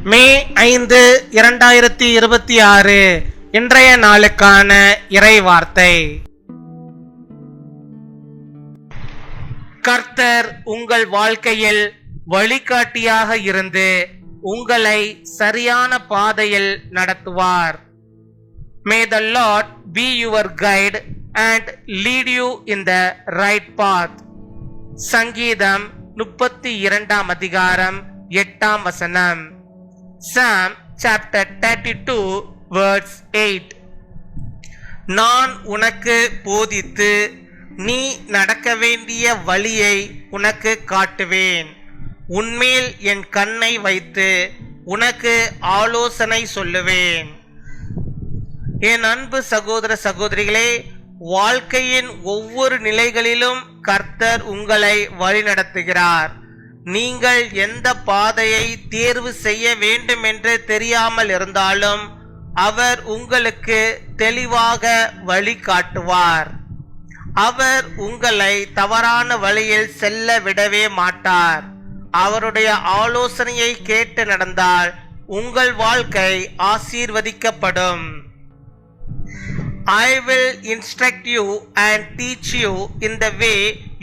மே 5, 2026 இன்றைய நாளுக்கான இறை வார்த்தை. கர்த்தர் உங்கள் வாழ்க்கையில் வழிகாட்டியாக இருந்து உங்களை சரியான பாதையில் நடத்துவார். May the Lord be your guide and lead you in the right path. சங்கீதம் 32 அதிகாரம் 8 வசனம். Psalm chapter 32 verse 8. நான் உனக்கு போதித்து நீ நடக்க வேண்டிய வழியை உனக்கு காட்டுவேன். உன்மேல் என் கண்ணை வைத்து உனக்கு ஆலோசனை சொல்லுவேன். என் அன்பு சகோதர சகோதரிகளே, வாழ்க்கையின் ஒவ்வொரு நிலைகளிலும் கர்த்தர் உங்களை வழிநடத்துகிறார். நீங்கள் எந்த பாதையை தேர்வு செய்ய வேண்டும் என்று தெரியாமல் இருந்தாலும் அவர் உங்களுக்கு தெளிவாக வழி காட்டுவார். அவர் உங்களை தவறான வழியில் செல்ல விடவே மாட்டார். அவருடைய ஆலோசனையை கேட்டு நடந்தால் உங்கள் வாழ்க்கை ஆசீர்வதிக்கப்படும். I will instruct you and teach you in the way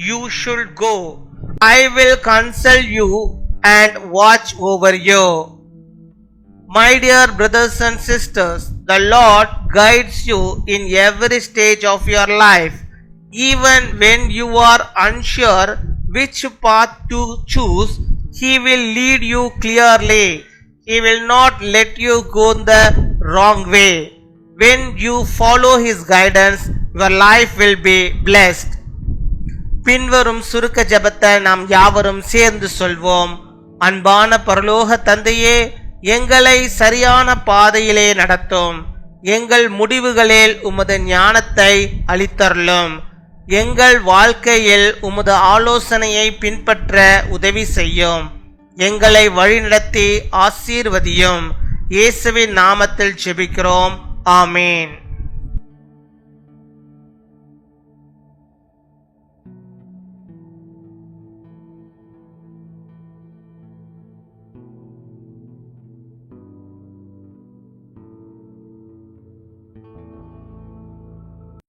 you should go. I will counsel you and watch over you. My dear brothers and sisters, the Lord guides you in every stage of your life. Even when you are unsure which path to choose, He will lead you clearly. He will not let you go the wrong way. When you follow His guidance, your life will be blessed. பின்வரும் சுருக்க ஜெபத்தை நாம் யாவரும் சேர்ந்து சொல்வோம். அன்பான பரலோக தந்தையே, எங்களை சரியான பாதையிலே நடத்தும். எங்கள் முடிவுகளில் உமது ஞானத்தை அளித்தருளும். எங்கள் வாழ்க்கையில் உமது ஆலோசனையை பின்பற்ற உதவி செய்யும். எங்களை வழிநடத்தி ஆசீர்வதியும். இயேசுவின் நாமத்தில் ஜெபிக்கிறோம். ஆமேன்.